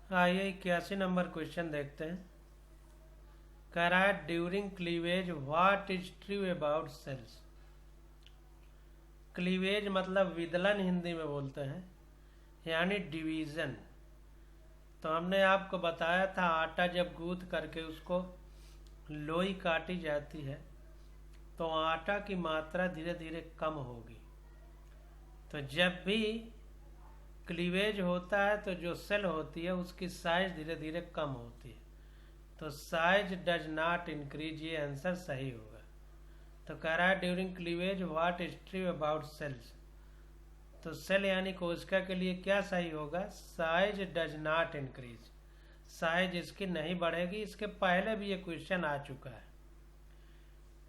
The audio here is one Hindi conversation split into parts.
आइए 81 नंबर क्वेश्चन देखते हैं। कह रहा है during cleavage what is true about cells. Cleavage मतलब विदलन हिंदी में बोलते हैं, यानी डिवीजन। तो हमने आपको बताया था आटा जब गूंथ करके उसको लोई काटी जाती है तो आटा की मात्रा धीरे धीरे कम होगी। तो जब भी क्लीवेज होता है तो जो सेल होती है उसकी साइज धीरे धीरे कम होती है। तो साइज डज नॉट इंक्रीज, ये आंसर सही होगा। तो कह रहा है during cleavage what is true about cells. तो सेल यानी कोशिका के लिए क्या सही होगा? Size does not increase, size इसकी नहीं बढ़ेगी। इसके पहले भी ये क्वेश्चन आ चुका है।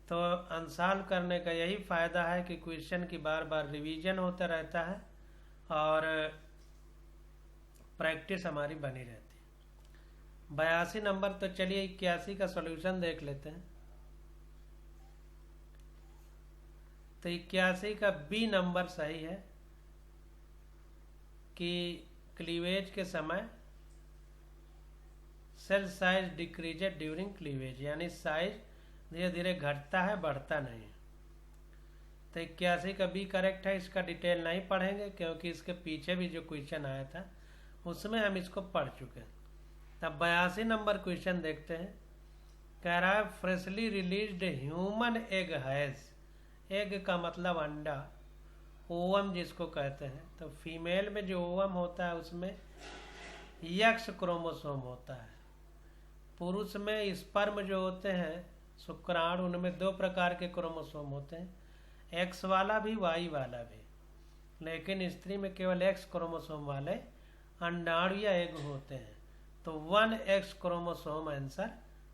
तो अनसॉल्व करने का यही फायदा है कि क्वेश्चन की बार बार रिवीजन होता रहता है और प्रैक्टिस हमारी बनी रहती है। 82 नंबर। तो चलिए 81 का सॉल्यूशन देख लेते हैं। तो 81 का बी नंबर सही है कि क्लीवेज के समय सेल साइज डिक्रीजेड ड्यूरिंग क्लीवेज, यानी साइज धीरे धीरे घटता है, बढ़ता नहीं है। तो 81 का बी करेक्ट है। इसका डिटेल नहीं पढ़ेंगे क्योंकि इसके पीछे भी जो क्वेश्चन आया था उसमें हम इसको पढ़ चुके हैं। तब 82 नंबर क्वेश्चन देखते हैं। कह रहा है freshly released human egg has, egg का मतलब अंडा, ओवम जिसको कहते हैं। तो फीमेल में जो ओवम होता है उसमें एक्स क्रोमोसोम होता है। पुरुष में स्पर्म जो होते हैं शुक्राणु, उनमें 2 प्रकार के क्रोमोसोम होते हैं, एक्स वाला भी वाई वाला भी। लेकिन स्त्री में केवल एक्स क्रोमोसोम वाले अंडाणु या एग होते हैं। तो 1 एक्स क्रोमोसोम आंसर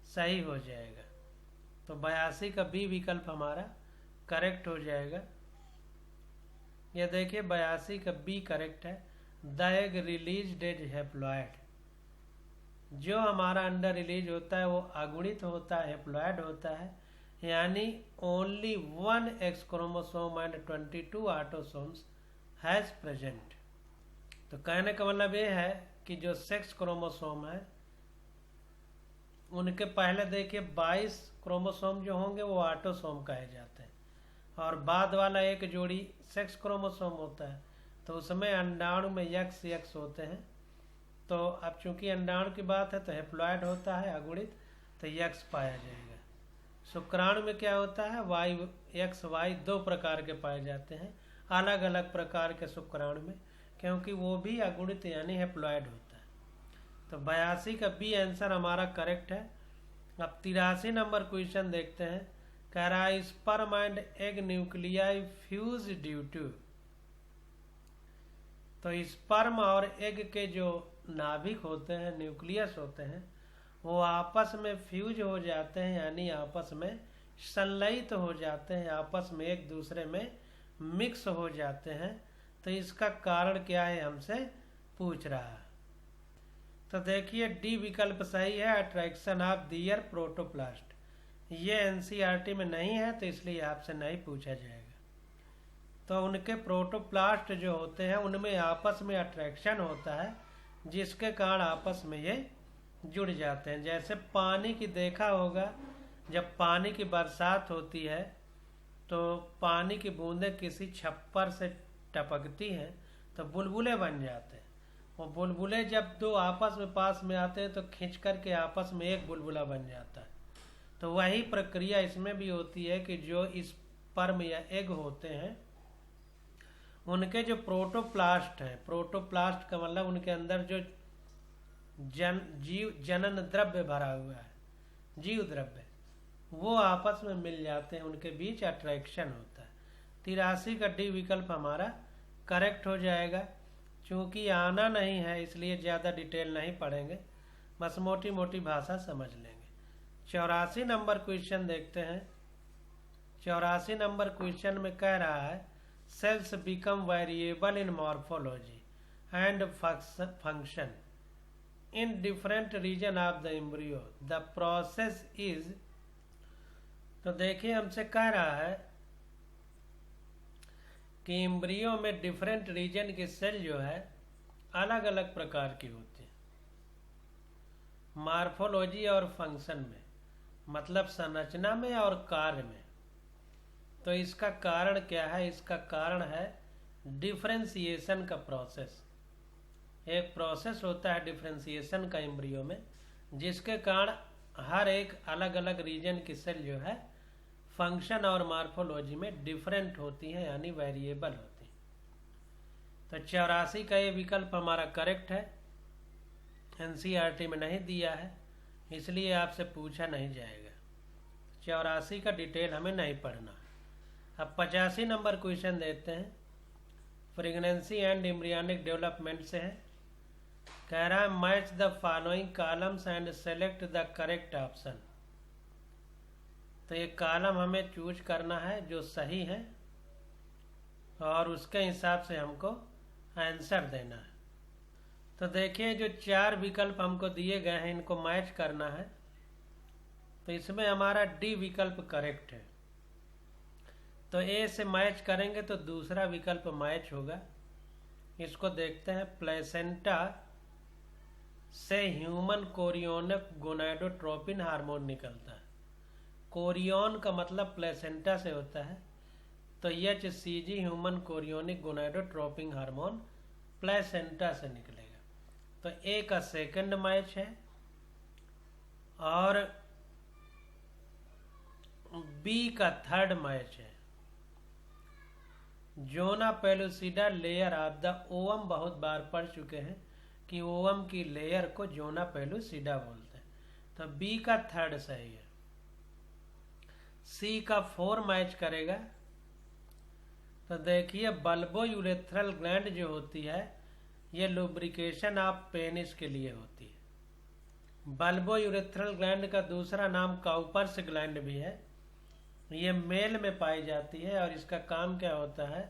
सही हो जाएगा। तो 82 का बी विकल्प हमारा करेक्ट हो जाएगा। ये देखिए 82 का बी करेक्ट है। The egg release as haploid, जो हमारा अंडा रिलीज होता है वो अगुणित होता है, हैप्लॉयड होता है, यानी only 1 x chromosome and 22 autosomes has present. तो कहने का मतलब ये है कि जो सेक्स क्रोमोसोम है उनके पहले देखिए 22 क्रोमोसोम जो होंगे वो ऑटोसोम कहे जाते हैं और बाद वाला एक जोड़ी सेक्स क्रोमोसोम होता है। तो उसमें अंडाणु में यक्स यक्स होते हैं। तो अब चूंकि अंडाणु की बात है तो हैप्लॉयड होता है अगुणित, तो यक्स पाया जाएगा। शुक्राणु में क्या होता है? वाई एक्स वाई 2 प्रकार के पाए जाते हैं, अलग अलग प्रकार के शुक्राणु में, क्योंकि वो भी अगुणित यानी हैप्लॉयड होता है। तो 82 का बी आंसर हमारा करेक्ट है। अब 83 नंबर क्वेश्चन देखते हैं। कह रहा है sperm and egg nuclei fuse due to. तो स्पर्म और एग के जो नाभिक होते हैं, न्यूक्लियस होते हैं, वो आपस में फ्यूज हो जाते हैं, यानी आपस में संलयित हो जाते हैं, आपस में एक दूसरे में मिक्स हो जाते हैं। तो इसका कारण क्या है हमसे पूछ रहा है। तो देखिए डी विकल्प सही है, अट्रैक्शन ऑफ दियर प्रोटोप्लास्ट। ये एनसीईआरटी में नहीं है तो इसलिए आपसे नहीं पूछा जाएगा। तो उनके प्रोटोप्लास्ट जो होते हैं उनमें आपस में अट्रैक्शन होता है जिसके कारण आपस में ये जुड़ जाते हैं। जैसे पानी की देखा होगा, जब पानी की बरसात होती है तो पानी की बूंदें किसी छप्पर से टपकती हैं तो बुलबुले बन जाते हैं। वो बुलबुले जब 2 आपस में पास में आते हैं तो खींच करके आपस में एक बुलबुला बन जाता है। तो वही प्रक्रिया इसमें भी होती है कि जो स्पर्म या एग होते हैं उनके जो प्रोटोप्लास्ट हैं, प्रोटोप्लास्ट का मतलब उनके अंदर जो जीव जनन द्रव्य भरा हुआ है, जीव द्रव्य, वो आपस में मिल जाते हैं, उनके बीच अट्रैक्शन होता है। 83 का डी विकल्प हमारा करेक्ट हो जाएगा। चूंकि आना नहीं है इसलिए ज़्यादा डिटेल नहीं पढ़ेंगे, बस मोटी मोटी भाषा समझ लेंगे। 84 नंबर क्वेश्चन देखते हैं। 84 नंबर क्वेश्चन में कह रहा है cells become variable in morphology and function in different region of the embryo. The process is। तो देखिए हमसे कह रहा है कि एम्ब्रियो में डिफरेंट रीजन के सेल जो है अलग अलग प्रकार की होती हैं। मार्फोलॉजी और फंक्शन में, मतलब संरचना में और कार्य में। तो इसका कारण क्या है? इसका कारण है डिफरेंशिएशन का प्रोसेस। एक प्रोसेस होता है डिफरेंशिएशन का एम्ब्रियो में, जिसके कारण हर एक अलग अलग रीजन की सेल जो है फंक्शन और मार्फोलॉजी में डिफरेंट होती है, यानी वेरिएबल होती है। तो 84 का ये विकल्प हमारा करेक्ट है। एनसीईआरटी में नहीं दिया है, इसलिए आपसे पूछा नहीं जाएगा। 84 का डिटेल हमें नहीं पढ़ना। अब 85 नंबर क्वेश्चन देते हैं, प्रेगनेंसी एंड एम्ब्रियोनिक डेवलपमेंट से है। कह रहा है match the following columns and select the correct option. तो ये कॉलम हमें चूज करना है जो सही है और उसके हिसाब से हमको आंसर देना है। तो देखिए जो 4 विकल्प हमको दिए गए हैं इनको मैच करना है। तो इसमें हमारा डी विकल्प करेक्ट है। तो ए से मैच करेंगे तो दूसरा विकल्प मैच होगा। इसको देखते हैं। प्लेसेंटा से ह्यूमन कोरियोनिक गोनाडोट्रोपिन हार्मोन निकलता है। कोरियोन का मतलब प्लेसेंटा से होता है, तो HCG human chorionic gonadotropin hormone placenta से निकलेगा। तो ए का सेकंड मैच है और बी का थर्ड मैच है। Zona pellucida layer of the ovum, बहुत बार पढ़ चुके हैं कि ओवम की लेयर को जोना पेलुसिडा बोलते हैं। तो बी का थर्ड सही है। सी का 4 मैच करेगा। तो देखिए बल्बो यूरेथ्रल ग्लैंड जो होती है ये लुब्रिकेशन ऑफ पेनिस के लिए होती है। बल्बो यूरेथ्रल ग्लैंड का दूसरा नाम काउपर्स ग्लैंड भी है। ये मेल में पाई जाती है और इसका काम क्या होता है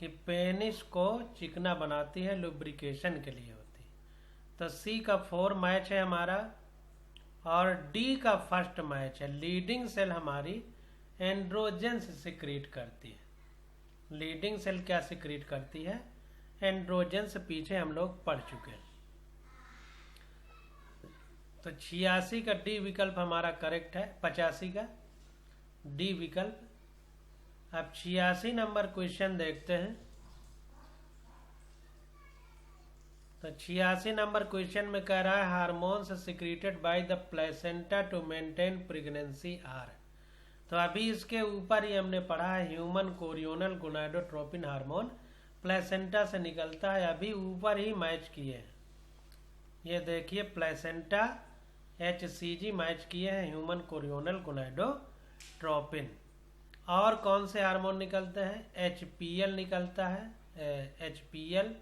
कि पेनिस को चिकना बनाती है, लुब्रिकेशन के लिए होती है। तो सी का 4 मैच है हमारा और डी का फर्स्ट मैच है। लीडिंग सेल हमारी एंड्रोजन्स सिक्रीट करती है। लीडिंग सेल क्या सिक्रीट करती है? एंड्रोजन्स। पीछे हम लोग पढ़ चुके हैं। तो 86 का डी विकल्प हमारा करेक्ट है। 85 का डी विकल्प। अब 86 नंबर क्वेश्चन देखते हैं। तो 86 नंबर क्वेश्चन में कह रहा है hormones secreted by the placenta to maintain pregnancy are. तो अभी इसके ऊपर ही हमने पढ़ा है human chorionic gonadotropin hormone placenta से निकलता है। अभी ऊपर ही मैच किए हैं। ये देखिए प्लेसेंटा HCG मैच किए हैं ह्यूमन कोरियोनल गोनाडोट्रोपिन। और कौन से हार्मोन निकलते हैं? HPL निकलता है। HPL,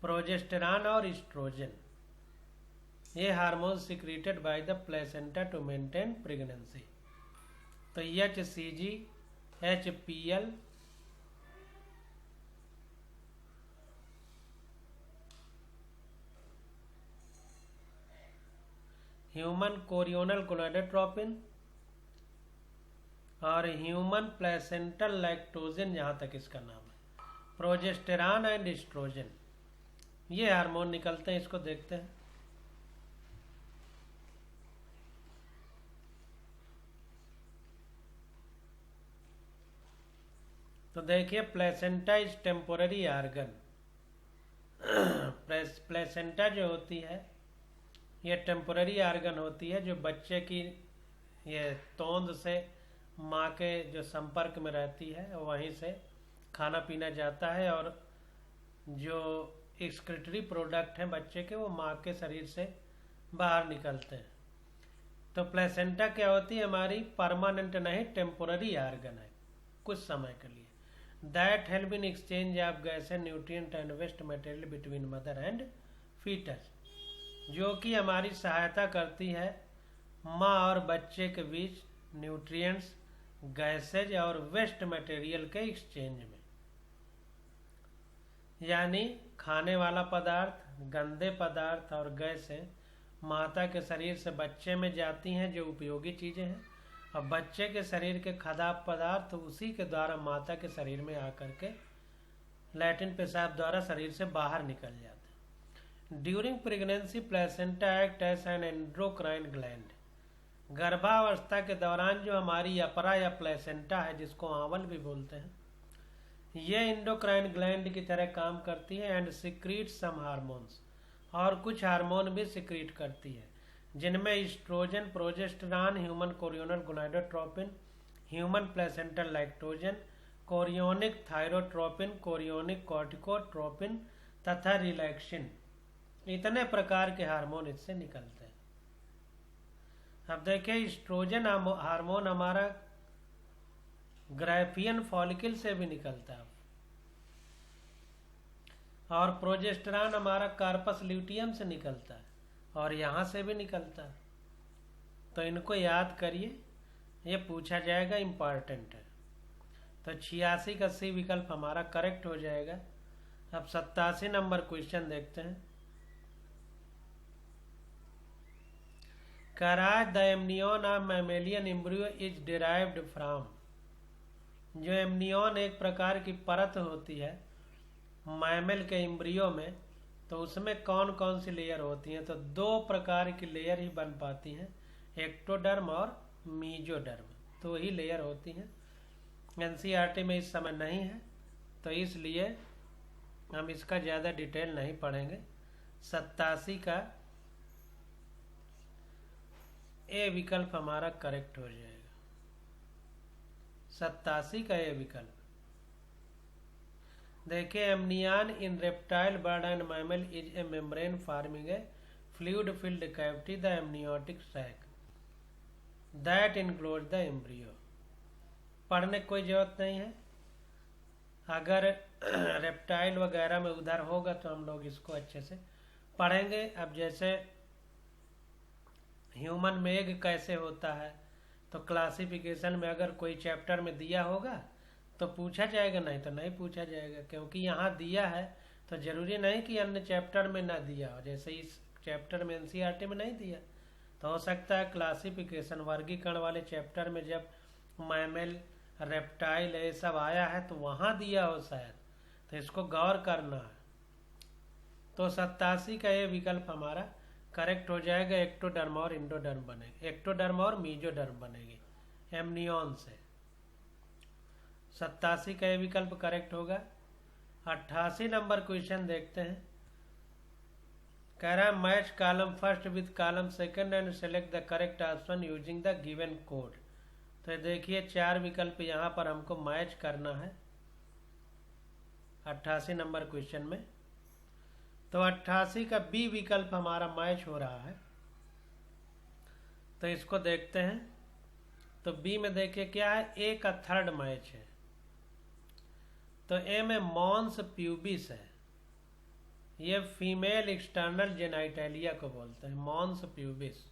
प्रोजेस्टेरॉन और एस्ट्रोजन। ये hormone secreted by the placenta to maintain pregnancy. तो HCG, HPL, human chorionic gonadotropin और ह्यूमन प्लेसेंटल लैक्टोजन, जहाँ तक इसका नाम है, प्रोजेस्टेरॉन एंड एस्ट्रोजन, ये हार्मोन निकलते हैं। इसको देखते हैं। तो देखिए placenta is temporary organ. Placenta जो होती है ये टेम्पोररी आर्गन होती है, जो बच्चे की ये तोंद से माँ के जो संपर्क में रहती है वहीं से खाना पीना जाता है और जो एक्सक्रीटरी प्रोडक्ट हैं बच्चे के वो माँ के शरीर से बाहर निकलते हैं। तो प्लेसेंटा क्या होती है? हमारी परमानेंट नहीं, टेम्पोररी आर्गन है, कुछ समय के लिए। That help in exchange of gas and nutrient and waste material between mother and foetus, जो कि हमारी सहायता करती है माँ और बच्चे के बीच न्यूट्रिएंट्स, गैसेज और वेस्ट मटेरियल के एक्सचेंज में। यानी खाने वाला पदार्थ, गंदे पदार्थ और गैसें माता के शरीर से बच्चे में जाती हैं जो उपयोगी चीज़ें हैं, और बच्चे के शरीर के खराब पदार्थ उसी के द्वारा माता के शरीर में आकर के लैट्रिन पेशाब द्वारा शरीर से बाहर निकल जाते हैं। During pregnancy placenta act as an endocrine gland. गर्भावस्था के दौरान जो हमारी अपरा या प्लेसेंटा है, जिसको आंवल भी बोलते हैं, ये एंडोक्राइन ग्लैंड की तरह काम करती है एंड सिक्रीट सम हार्मोन्स, और कुछ हार्मोन भी सिक्रीट करती है, जिनमें oestrogen, progesterone, human chorionic gonadotropin, human placental lactogen, chorionic thyrotropin, chorionic corticotropin तथा रिलैक्सिन, इतने प्रकार के हार्मोन इससे निकलते हैं। अब देखिए, ईस्ट्रोजन हार्मोन हमारा ग्राफियन फॉलिकल से भी निकलता है, और प्रोजेस्टेरॉन हमारा कार्पस ल्यूटियम से निकलता है, और यहाँ से भी निकलता है। तो इनको याद करिए, ये पूछा जाएगा, इम्पॉर्टेंट है। तो 86 का सी विकल्प हमारा करेक्ट हो जाएगा। अब 87 नंबर क्वेश्चन देखते हैं। कराज the amnion of mammalian embryo is derived from. जो एमनियन एक प्रकार की परत होती है मैमल के एम्ब्रियो में, तो उसमें कौन कौन सी लेयर होती हैं? तो 2 प्रकार की लेयर ही बन पाती हैं, एक्टोडर्म और मीजोडर्म, 2 ही लेयर होती हैं। एनसीईआरटी में इस समय नहीं है, तो इसलिए हम इसका ज़्यादा डिटेल नहीं पढ़ेंगे। 87 का ए विकल्प हमारा करेक्ट हो जाएगा। 87 का ए विकल्प। देखिए, amnion in reptile, bird and mammal is a membrane forming a fluid filled cavity the amniotic sac that enclose the embryo. पढ़ने की कोई जरूरत नहीं है, अगर रेप्टाइल वगैरह में उधर होगा तो हम लोग इसको अच्छे से पढ़ेंगे। अब जैसे ह्यूमन में एग कैसे होता है, तो क्लासिफिकेशन में अगर कोई चैप्टर में दिया होगा तो पूछा जाएगा, नहीं तो नहीं पूछा जाएगा, क्योंकि यहाँ दिया है तो जरूरी नहीं कि अन्य चैप्टर में ना दिया हो। जैसे इस चैप्टर में एनसीईआरटी में नहीं दिया, तो हो सकता है क्लासिफिकेशन वर्गीकरण वाले चैप्टर में जब मैमल, रेप्टाइल ये सब आया है तो वहाँ दिया हो शायद, तो इसको गौर करना है। तो 87 का ये विकल्प हमारा करेक्ट हो जाएगा। एक्टोडर्म और इंडोडर्म बनेगी, एक्टोडर्म और मीजोडर्म बनेगी एमनियन से। 87 का ये विकल्प करेक्ट होगा। 88 नंबर क्वेश्चन देखते हैं। कह रहा है match column first with column second and select the correct option using the given code. तो देखिए, 4 विकल्प यहाँ पर हमको मैच करना है 88 नंबर क्वेश्चन में। तो 88 का बी विकल्प हमारा मैच हो रहा है, तो इसको देखते हैं। तो बी में देखिए क्या है, ए का थर्ड मैच है। तो ए में मॉन्स प्यूबिस है, ये फीमेल एक्सटर्नल जेनाइटेलिया को बोलते हैं, मॉन्स प्यूबिस।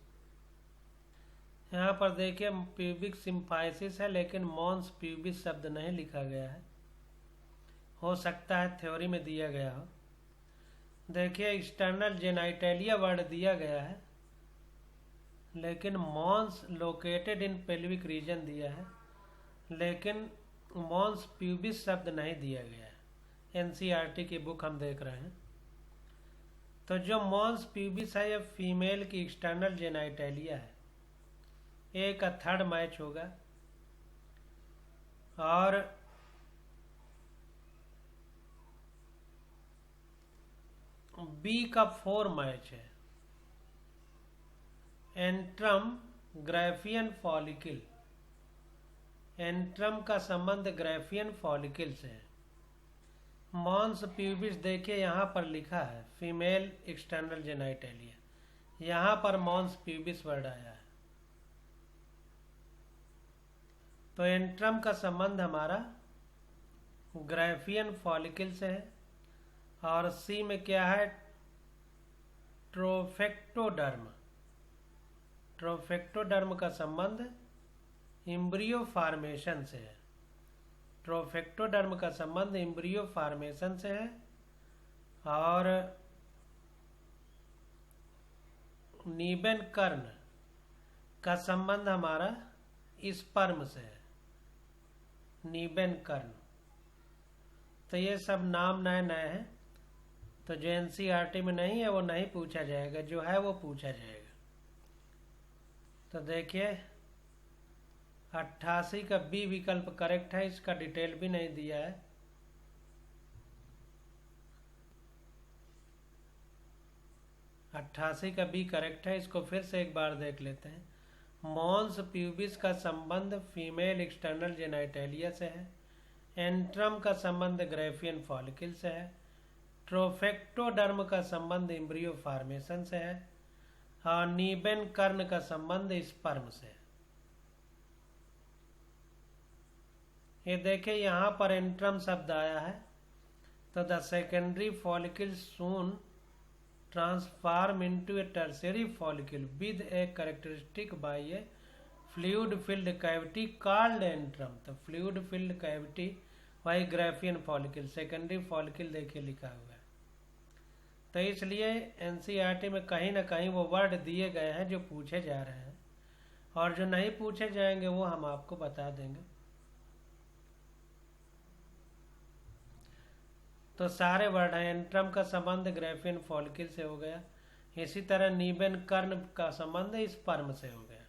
यहाँ पर देखिए प्यूबिक सिम्फाइसिस है, लेकिन मॉन्स प्यूबिस शब्द नहीं लिखा गया है, हो सकता है थ्योरी में दिया गया हो। देखिए, एक्सटर्नल जेनाइटेलिया वर्ड दिया गया है, लेकिन mons located in pelvic region दिया है, लेकिन मॉन्स प्यूबिस शब्द नहीं दिया गया है। एनसीईआरटी की बुक हम देख रहे हैं। तो जो मॉन्स प्यूबिस है, ये फीमेल की एक्सटर्नल जेनाइटेलिया है। ए का थर्ड मैच होगा, और बी का 4 मैच है, एंट्रम ग्राफियन फॉलिकल। एंट्रम का संबंध ग्राफियन फॉलिकल से है। मॉन्स प्यूबिस देखिए यहाँ पर लिखा है फीमेल एक्सटर्नल जेनाइटेलिया, यहाँ पर मॉन्स प्यूबिस वर्ड आया है। तो एंट्रम का संबंध हमारा ग्राफियन फॉलिकल से है, और सी में क्या है, ट्रोफेक्टोडर्म। ट्रोफेक्टोडर्म का संबंध एम्ब्रियो फॉर्मेशन से है। ट्रोफेक्टोडर्म का संबंध एम्ब्रियो फॉर्मेशन से है, और नीबेन कर्ण का संबंध हमारा स्पर्म से है, नीबेन कर्ण। तो ये सब नाम नए नए हैं, तो जो एनसीईआरटी में नहीं है वो नहीं पूछा जाएगा, जो है वो पूछा जाएगा। तो देखिए 88 का बी विकल्प करेक्ट है, इसका डिटेल भी नहीं दिया है। अट्ठासी का बी करेक्ट है, इसको फिर से एक बार देख लेते हैं। मॉन्स प्यूबिस का संबंध फीमेल एक्सटर्नल जेनाइटेलिया से है। एंट्रम का संबंध ग्रेफियन फॉलिकल से है। ट्रोफेक्टोडर्म का संबंध एम्ब्रियो फॉर्मेशन से है। और नीबेन कर्ण का संबंध स्पर्म से है। ये देखिए यहाँ पर एंट्रम शब्द आया है, तो the secondary follicle soon transform into a tertiary follicle with a characteristic by a fluid filled cavity called antrum। तो fluid filled cavity वही ग्रेफियन फॉलिकल, सेकेंडरी फॉलिकल देखिए लिखा हुआ है। तो इसलिए एनसीईआरटी में कहीं ना कहीं वो वर्ड दिए गए हैं जो पूछे जा रहे हैं, और जो नहीं पूछे जाएंगे वो हम आपको बता देंगे। तो सारे वर्ड हैं। एंट्रम का संबंध ग्रेफियन फॉलिकल से हो गया, इसी तरह नीबेन कर्ण का संबंध स्पर्म से हो गया।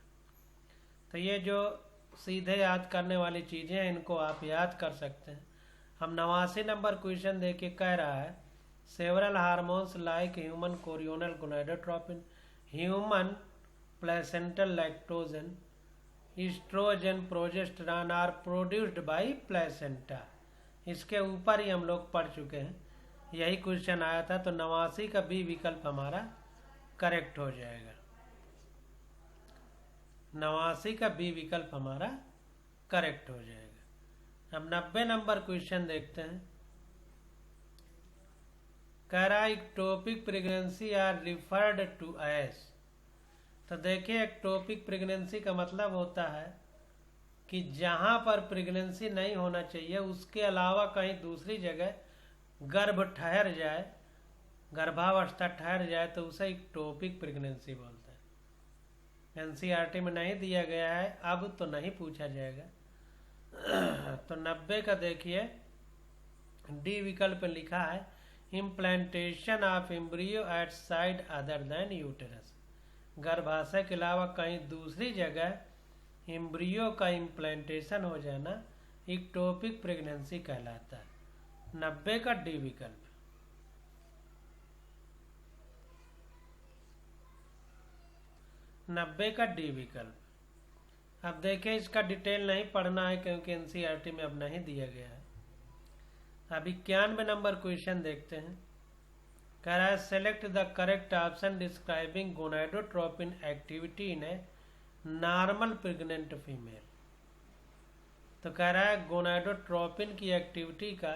तो ये जो सीधे याद करने वाली चीजें हैं इनको आप याद कर सकते हैं। हम 89 नंबर क्वेश्चन देखिए, कह रहा है several hormones like human chorionic gonadotropin, human placental lactogen, oestrogen, progesterone are produced by placenta. इसके ऊपर ही हम लोग पढ़ चुके हैं, यही क्वेश्चन आया था। तो 89 का बी विकल्प हमारा करेक्ट हो जाएगा। 89 का बी विकल्प हमारा करेक्ट हो जाएगा। अब 90 नंबर क्वेश्चन देखते हैं। कह रहा है ectopic pregnancy are referred to as. तो देखिए एक्टोपिक प्रेगनेंसी का मतलब होता है कि जहां पर प्रेगनेंसी नहीं होना चाहिए उसके अलावा कहीं दूसरी जगह गर्भ ठहर जाए, गर्भावस्था ठहर जाए, तो उसे एक्टोपिक प्रेगनेंसी बोलते हैं। एनसीईआरटी में नहीं दिया गया है, अब तो नहीं पूछा जाएगा। तो 90 का देखिए डी विकल्प लिखा है implantation of embryo at site other than uterus. गर्भाशय के अलावा कहीं दूसरी जगह एम्ब्रियो का इम्प्लांटेशन हो जाना एक्टोपिक प्रेगनेंसी कहलाता है। 90 का डी विकल्प। 90 का डी विकल्प। अब देखिए इसका डिटेल नहीं पढ़ना है क्योंकि एनसीईआरटी में अब नहीं दिया गया है। अब 91 नंबर क्वेश्चन देखते हैं। कह रहा है select the correct option describing gonadotropin activity in a normal pregnant female. तो कह रहा है गोनाडोट्रोपिन की एक्टिविटी का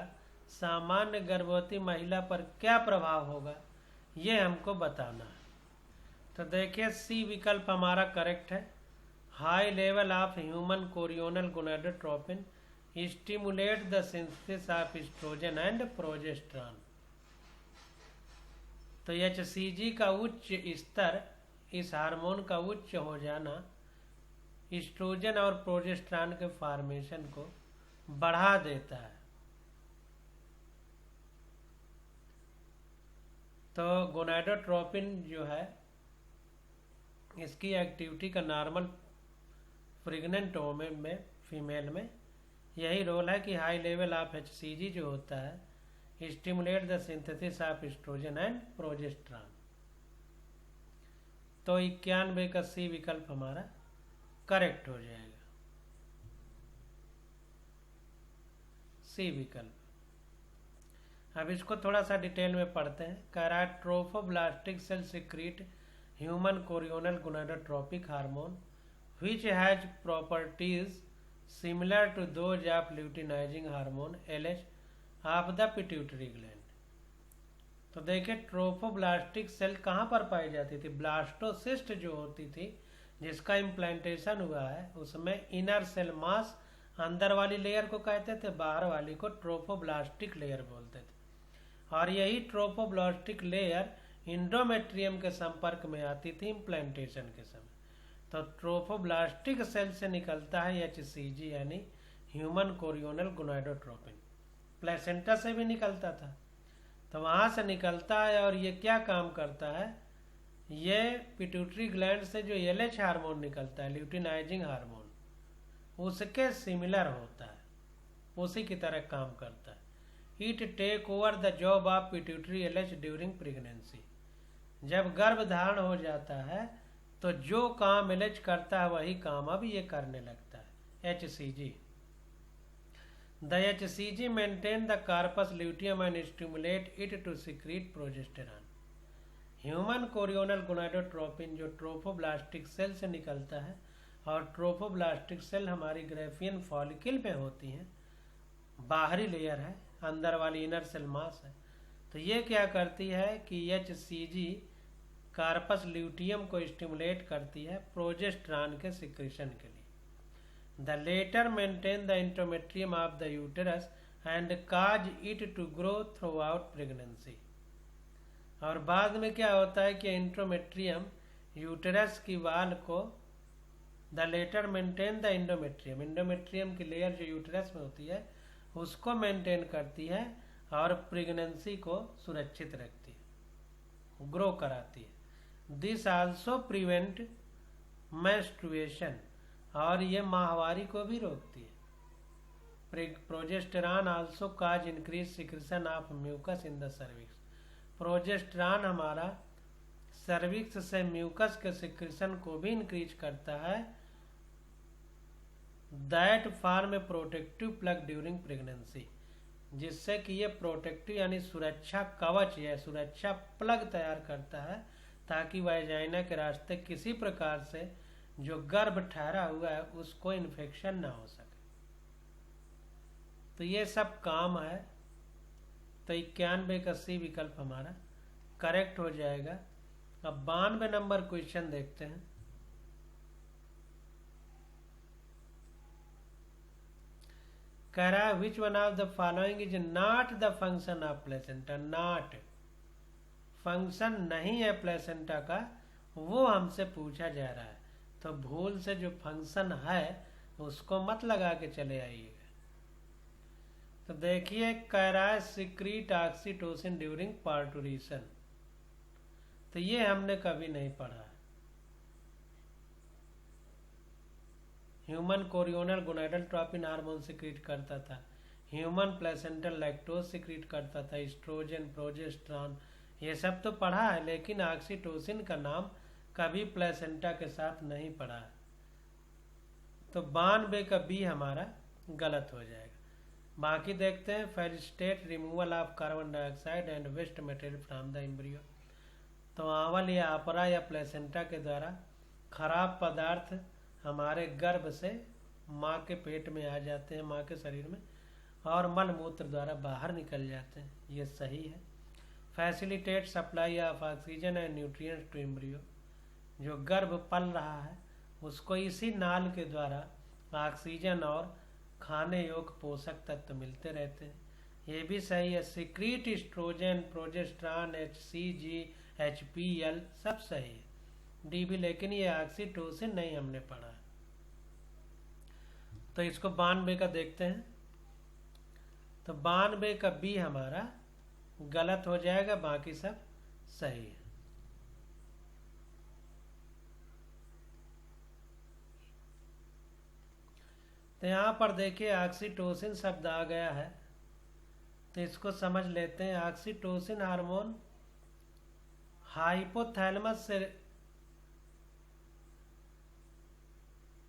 सामान्य गर्भवती महिला पर क्या प्रभाव होगा, ये हमको बताना है। तो देखिए सी विकल्प हमारा करेक्ट है। High level of human chorionic gonadotropin stimulate the synthesis of oestrogen and progesterone. तो HCG का उच्च स्तर, इस हार्मोन का उच्च हो जाना एस्ट्रोजन और प्रोजेस्टेरॉन के फॉर्मेशन को बढ़ा देता है। तो गोनाडोट्रोपिन जो है इसकी एक्टिविटी का नॉर्मल प्रेग्नेंट वोमेन में, फीमेल में यही रोल है कि हाई लेवल ऑफ HCG जो होता है stimulate the synthesis of oestrogen and progesterone. तो 91 का सी विकल्प हमारा करेक्ट हो जाएगा, सी विकल्प। अब इसको थोड़ा सा डिटेल में पढ़ते हैं। कह रहा है trophoblastic cell secrete human chorionic gonadotropic hormone which has properties similar to those of luteinizing hormone LH of the pituitary gland। तो देखिए ट्रोफोब्लास्टिक सेल कहाँ पर पाई जाती थी? ब्लास्टोसिस्ट जो होती थी जिसका इम्प्लांटेशन हुआ है उसमें इनर सेल मास अंदर वाली लेयर को कहते थे, बाहर वाली को ट्रोफोब्लास्टिक लेयर बोलते थे। और यही ट्रोफोब्लास्टिक लेयर इंडोमेट्रियम के संपर्क में आती थी इम्प्लांटेशन के समय। तो ट्रोफोब्लास्टिक सेल से निकलता है HCG यानी ह्यूमन कोरियोनल गोनाडोट्रोपिन। प्लेसेंटा से भी निकलता था। तो वहाँ से निकलता है और ये क्या काम करता है, ये पिट्यूटरी ग्लैंड से जो एलएच हार्मोन निकलता है, ल्यूटिनाइजिंग हार्मोन, उसके सिमिलर होता है, उसी की तरह काम करता है। It take over the job of pituitary LH during pregnancy. जब गर्भ धारण हो जाता है तो जो काम एलएच करता है वही काम अब ये करने लगता है, HCG. The HCG maintain the corpus luteum and stimulate it to secrete progesterone. Human chorionic gonadotropin जो ट्रोफोब्लास्टिक सेल से निकलता है, और ट्रोफोब्लास्टिक सेल हमारी ग्रेफियन फॉलिकल में होती हैं, बाहरी लेयर है, अंदर वाली इनर सेल मास है। तो ये क्या करती है कि एचसीजी कार्पस ल्यूटियम को स्टिमुलेट करती है प्रोजेस्टेरॉन के सिक्रेशन के लिए। The latter maintain the endometrium of the uterus and cause it to grow throughout pregnancy. और बाद में क्या होता है कि इंट्रोमेट्रियम यूटेरस की वाल को, the latter maintain the endometrium, endometrium की लेयर जो यूटेरस में होती है उसको मेंटेन करती है और प्रेगनेंसी को सुरक्षित रखती है, ग्रो कराती है। दिस आल्सो प्रिवेंट मेंस्ट्रुएशन, और ये माहवारी को भी रोकती है। Progesterone also cause increase secretion of mucus in the cervix. Progesterone हमारा सर्विक्स से म्यूकस के सिक्रेशन को भी इंक्रीज करता है, that form a protective plug during pregnancy, जिससे कि ये प्रोटेक्टिव यानी सुरक्षा कवच या सुरक्षा प्लग तैयार करता है, ताकि वाजाइना के रास्ते किसी प्रकार से जो गर्भ ठहरा हुआ है उसको इन्फेक्शन ना हो सके। तो ये सब काम है। तो 91 का सी विकल्प हमारा करेक्ट हो जाएगा। अब 92 नंबर क्वेश्चन देखते हैं। कह रहा है which one of the following is not the function of placenta. Not function नहीं है प्लेसेंटा का, वो हमसे पूछा जा रहा है। तो भूल से जो फंक्शन है उसको मत लगा के चले आइएगा। तो देखिए कह रहा है सिक्रीट ऑक्सीटोसिन ड्यूरिंग पार्टुरेशन। तो ये हमने कभी नहीं पढ़ा। Human chorionic gonadotropin hormone secrete करता था, ह्यूमन प्लेसेंटल लैक्टोज सिक्रीट करता था, एस्ट्रोजन, प्रोजेस्टेरॉन, ये सब तो पढ़ा है, लेकिन ऑक्सीटोसिन का नाम कभी प्लेसेंटा के साथ नहीं पढ़ा है। तो 92 का बी हमारा गलत हो जाएगा। बाकी देखते हैं facilitate removal of carbon dioxide and waste material from the embryo. तो आंवल या आपरा या प्लेसेंटा के द्वारा खराब पदार्थ हमारे गर्भ से माँ के पेट में आ जाते हैं, माँ के शरीर में, और मल मूत्र द्वारा बाहर निकल जाते हैं, ये सही है। Facilitate supply of oxygen and nutrients to embryo. जो गर्भ पल रहा है उसको इसी नाल के द्वारा ऑक्सीजन और खाने योग्य पोषक तत्व मिलते रहते हैं, ये भी सही है। Secrete estrogen, progesterone, HCG, HPL सब सही है। डी भी, लेकिन ये ऑक्सीटोसिन नहीं हमने पढ़ा। तो इसको 92 का देखते हैं। तो 92 का बी हमारा गलत हो जाएगा, बाकी सब सही है। तो यहाँ पर देखिए ऑक्सीटोसिन शब्द आ गया है, तो इसको समझ लेते हैं। ऑक्सीटोसिन हार्मोन हाइपोथैलेमस से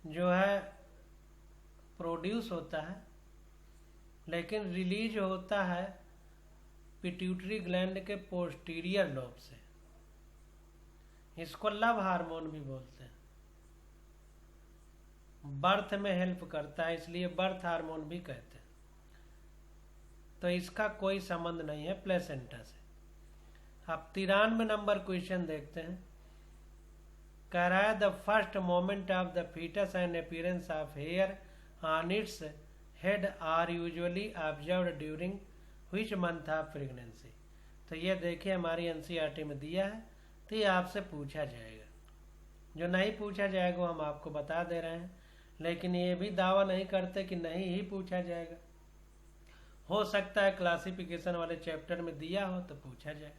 जो है प्रोड्यूस होता है, लेकिन रिलीज होता है पिट्यूटरी ग्लैंड के पोस्टीरियर लोब से। इसको लव हार्मोन भी बोलते हैं। बर्थ में हेल्प करता है, इसलिए बर्थ हार्मोन भी कहते हैं। तो इसका कोई संबंध नहीं है प्लेसेंटा से। अब 93 नंबर क्वेश्चन देखते हैं। कह रहा है the first movement of the foetus and appearance of hair on its head are usually observed during which month of pregnancy. तो ये देखिए हमारी एनसीईआरटी में दिया है, तो ये आपसे पूछा जाएगा। जो नहीं पूछा जाएगा वो हम आपको बता दे रहे हैं, लेकिन ये भी दावा नहीं करते कि नहीं ही पूछा जाएगा, हो सकता है क्लासिफिकेशन वाले चैप्टर में दिया हो तो पूछा जाए,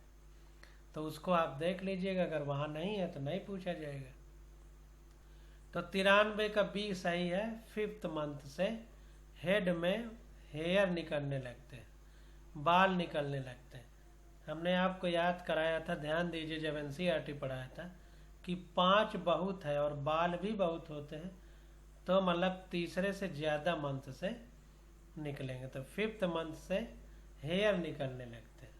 तो उसको आप देख लीजिएगा, अगर वहाँ नहीं है तो नहीं पूछा जाएगा। तो 93 का बी सही है। 5th मंथ से हेड में हेयर निकलने लगते हैं, बाल निकलने लगते हैं। हमने आपको याद कराया था, ध्यान दीजिए, जब एनसीईआरटी पढ़ाया था कि 5 बहुत है और बाल भी बहुत होते हैं, तो मतलब तीसरे से ज़्यादा मंथ से निकलेंगे। तो 5th मंथ से हेयर निकलने लगते हैं।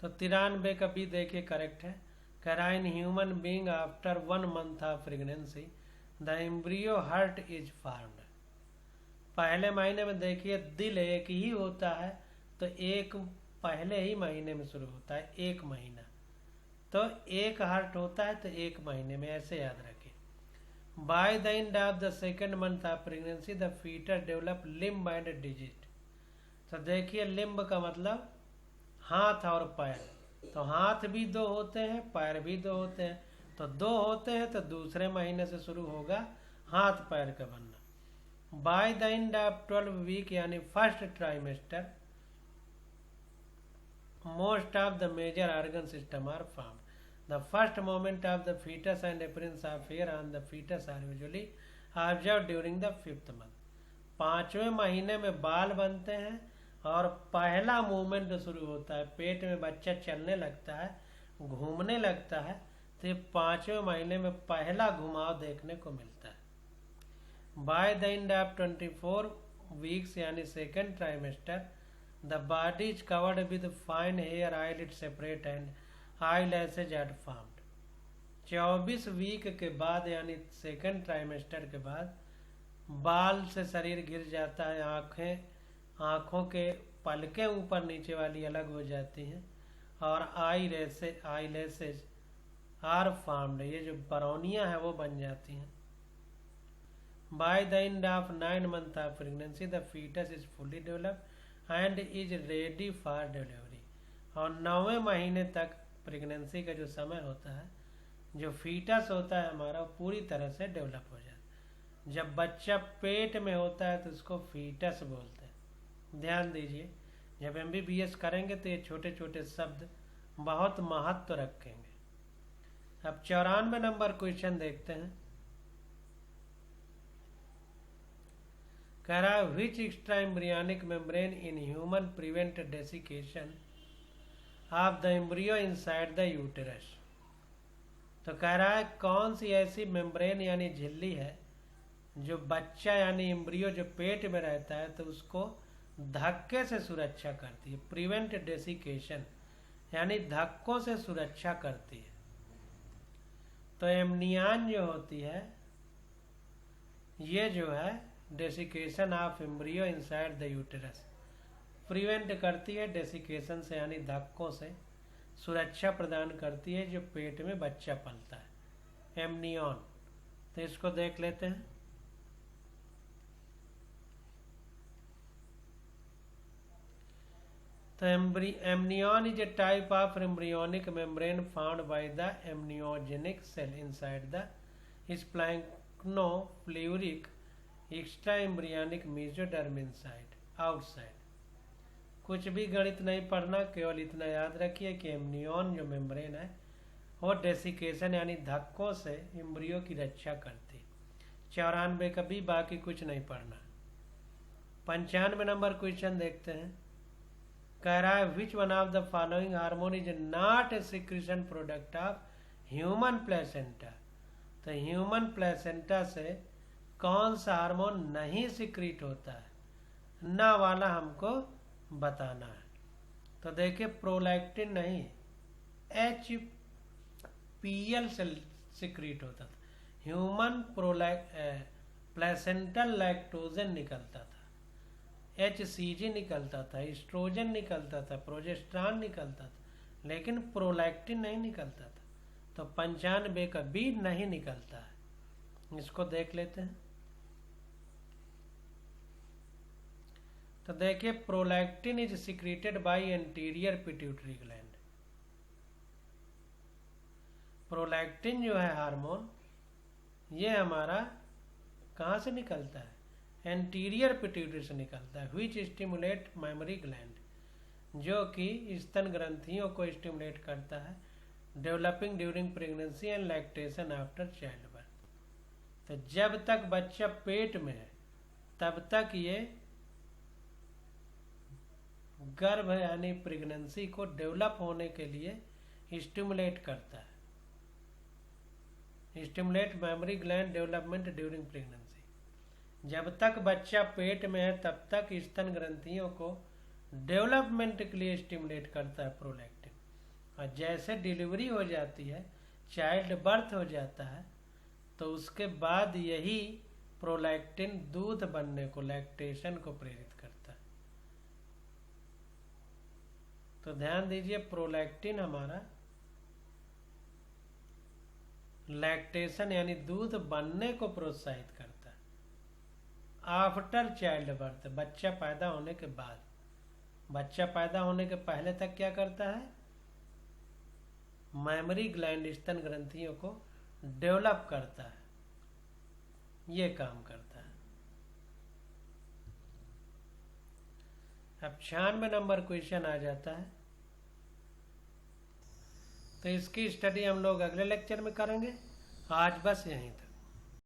तो 93 का भी देखिए करेक्ट है। कह रहा है in human being after 1 month of pregnancy the embryo heart is formed. पहले महीने में देखिए दिल एक ही होता है, तो एक पहले ही महीने में शुरू होता है, 1 महीना, तो एक हार्ट होता है तो 1 महीने में, ऐसे याद रखिए। Bye the end of the 2nd month of pregnancy the fitter develop limb and digit. तो देखिए लिम्ब का मतलब हाथ और पैर, तो हाथ भी 2 होते हैं, पैर भी 2 होते हैं, तो 2 होते हैं तो दूसरे महीने से शुरू होगा हाथ पैर का बनना। By the end of 12 week यानी first trimester most of the major organ system are formed. The first moment of the fetus and appearance of hair on the fetus are usually observed during the 5th month. 5वें महीने में बाल बनते हैं और पहला मूवमेंट शुरू होता है, पेट में बच्चा चलने लगता है, घूमने लगता है, तो ये 5वें महीने में पहला घुमाव देखने को मिलता है। Bye the end of 24 weeks यानी 2nd trimester the body is covered with fine hair, eyelids separate and eyelashes are formed. 24 week के बाद यानी 2nd ट्राइमेस्टर के बाद बाल से शरीर गिर जाता है, आँखों के पलकें ऊपर नीचे वाली अलग हो जाती हैं और आईलैशेज आर फॉर्म्ड, ये जो बरौनियाँ हैं वो बन जाती हैं। By the end of 9 month of pregnancy the foetus is fully developed and is ready for delivery. और 9वें महीने तक प्रेगनेंसी का जो समय होता है, जो फीटस होता है हमारा, वो पूरी तरह से डेवलप हो जाता है। जब बच्चा पेट में होता है तो उसको फीटस बोलते हैं। ध्यान दीजिए, जब MBBS करेंगे तो ये छोटे छोटे शब्द बहुत महत्व रखेंगे। अब 94 नंबर क्वेश्चन देखते हैं। कह रहा है which extra embryonic membrane in human prevent desiccation of the embryo inside the uterus. तो कह रहा है कौन सी ऐसी मेम्ब्रेन यानी झिल्ली है जो बच्चा यानी एम्ब्रियो जो पेट में रहता है तो उसको धक्के से सुरक्षा करती है। प्रिवेंट डेसिकेशन यानी धक्कों से सुरक्षा करती है। तो एमनियन जो होती है, ये जो है desiccation of embryo inside the uterus prevent करती है, डेसिकेशन से यानी धक्कों से सुरक्षा प्रदान करती है जो पेट में बच्चा पलता है, एमनियन। तो इसको देख लेते हैं। तो amnion is a type of embryonic membrane found by the amniogenic cell inside the splanchnopleuric extra embryonic mesoderm inside outside. कुछ भी गणित नहीं पढ़ना, केवल इतना याद रखिए कि एमनियन जो मेम्ब्रेन है वो डेसिकेशन यानी धक्कों से एम्ब्रियो की रक्षा करती है। 94 का भी, बाकी कुछ नहीं पढ़ना। 95 नंबर क्वेश्चन देखते हैं। कह रहा है which one of the following hormone is not a secretion product of human placenta. तो ह्यूमन प्लेसेंटा से कौन सा हार्मोन नहीं सिक्रीट होता है, ना वाला हमको बताना है। तो देखिए प्रोलैक्टिन नहीं, HPL से सिक्रीट होता था। ह्यूमन प्लेसेंटल लैक्टोजन निकलता था, HCG निकलता था, एस्ट्रोजन निकलता था, प्रोजेस्ट्रॉन निकलता था, लेकिन प्रोलैक्टिन नहीं निकलता था। तो 95 का भी नहीं निकलता है। इसको देख लेते हैं। तो देखिए prolactin is secreted by anterior pituitary gland. Prolactin जो है हार्मोन, ये हमारा कहाँ से निकलता है? एंटीरियर पिट्यूटरी से निकलता है, विच स्टिमुलेट मेमोरी ग्लैंड, जो कि स्तन ग्रंथियों को स्टिमुलेट करता है, developing during pregnancy and lactation after child birth. तो जब तक बच्चा पेट में है तब तक ये गर्भ यानी प्रेगनेंसी को डेवलप होने के लिए स्टिमुलेट करता है, stimulate memory gland development during pregnancy. जब तक बच्चा पेट में है तब तक स्तन ग्रंथियों को डेवलपमेंट के लिए स्टिमुलेट करता है प्रोलैक्टिन, और जैसे डिलीवरी हो जाती है, चाइल्ड बर्थ हो जाता है, तो उसके बाद यही प्रोलैक्टिन दूध बनने को, लैक्टेशन को प्रेरित करता है। तो ध्यान दीजिए, प्रोलैक्टिन हमारा लैक्टेशन यानी दूध बनने को प्रोत्साहित करता है आफ्टर चाइल्ड बर्थ, बच्चा पैदा होने के बाद। बच्चा पैदा होने के पहले तक क्या करता है? मेमोरी ग्लैंड स्तन ग्रंथियों को डेवलप करता है, ये काम करता है। अब 96 नंबर क्वेश्चन आ जाता है। तो इसकी स्टडी हम लोग अगले लेक्चर में करेंगे। आज बस यहीं तक।